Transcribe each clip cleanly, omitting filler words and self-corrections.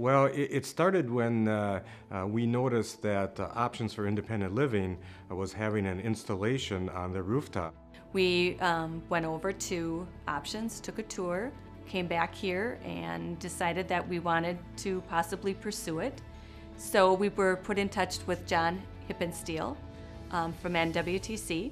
Well, it started when we noticed that Options for Independent Living was having an installation on their rooftop. We went over to Options, took a tour, came back here and decided that we wanted to possibly pursue it. So we were put in touch with John Hippensteel from NWTC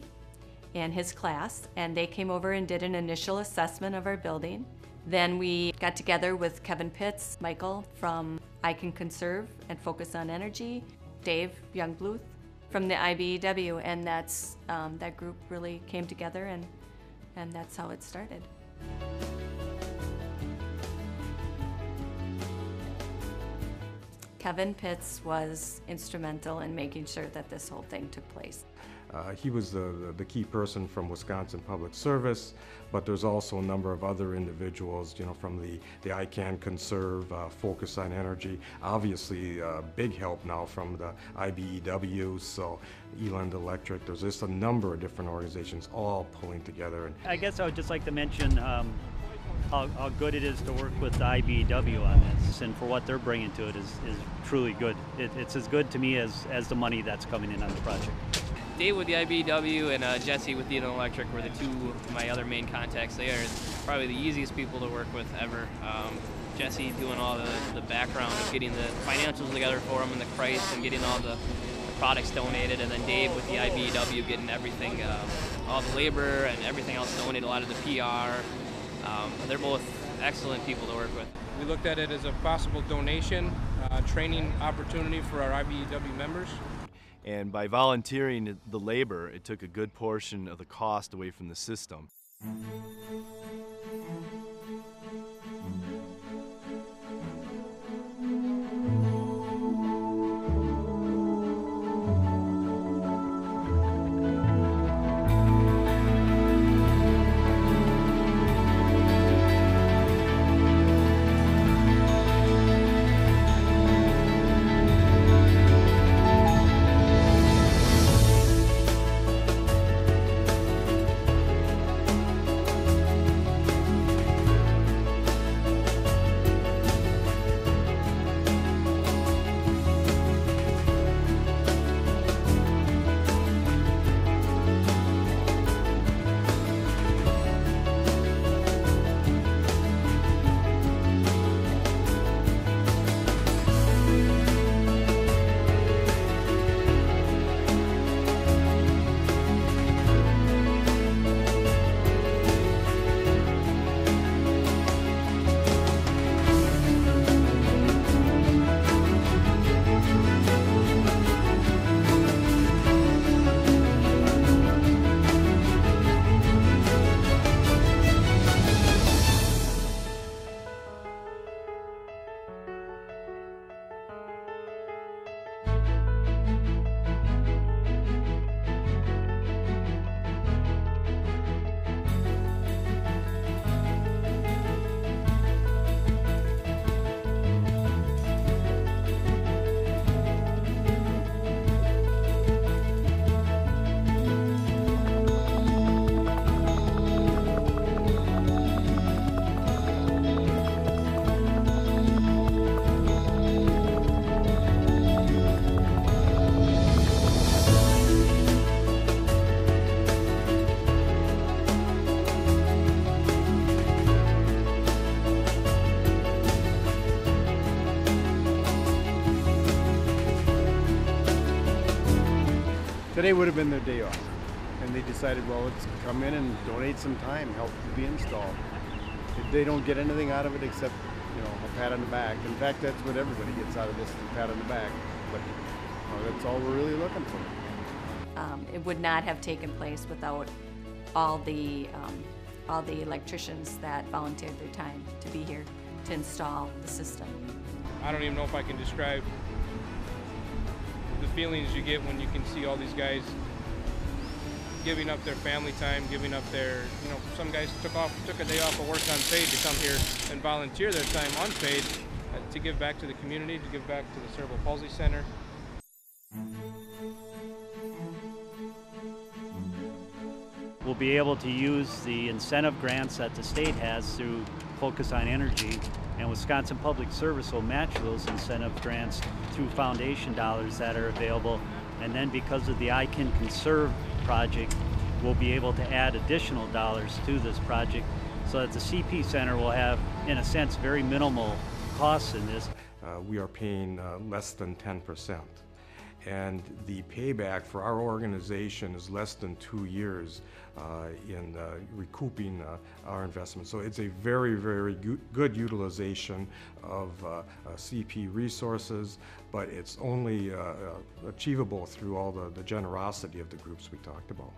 and his class, and they came over and did an initial assessment of our building. Then we got together with Kevin Pitts, Michael from I Can Conserve and Focus on Energy, Dave Youngbluth from the IBEW, and that group really came together, and that's how it started. Kevin Pitts was instrumental in making sure that this whole thing took place. He was the key person from Wisconsin Public Service, but there's also a number of other individuals, from the I Can Conserve, Focus on Energy. Obviously, big help now from the IBEW, so Eland Electric. There's just a number of different organizations all pulling together. I guess I would just like to mention how good it is to work with the IBEW on this, and for what they're bringing to it is truly good. It's as good to me as the money that's coming in on the project. Dave with the IBEW and Jesse with the Eland Electric were the two of my other main contacts. They are probably the easiest people to work with ever. Jesse doing all the background of getting the financials together for them and the price and getting all the products donated, and then Dave with the IBEW getting everything, all the labor and everything else donated, a lot of the PR. They're both excellent people to work with. We looked at it as a possible donation, training opportunity for our IBEW members. And by volunteering the labor, it took a good portion of the cost away from the system. Today would have been their day off, and they decided, well, let's come in and donate some time, help the install. They don't get anything out of it except, a pat on the back. In fact, that's what everybody gets out of this, is a pat on the back. But that's all we're really looking for. It would not have taken place without all the electricians that volunteered their time to be here to install the system. I don't even know if I can describe the feelings you get when you can see all these guys giving up their family time, giving up their, some guys took a day off of work unpaid to come here and volunteer their time unpaid to give back to the community, to give back to the Cerebral Palsy Center. We'll be able to use the incentive grants that the state has through Focus on Energy And Wisconsin Public Service will match those incentive grants through foundation dollars that are available. And then because of the I Can Conserve project, we'll be able to add additional dollars to this project so that the CP Center will have, in a sense, very minimal costs in this. We are paying less than 10%. And the payback for our organization is less than 2 years in recouping our investment. So it's a very, very good utilization of CP resources, but it's only achievable through all the generosity of the groups we talked about.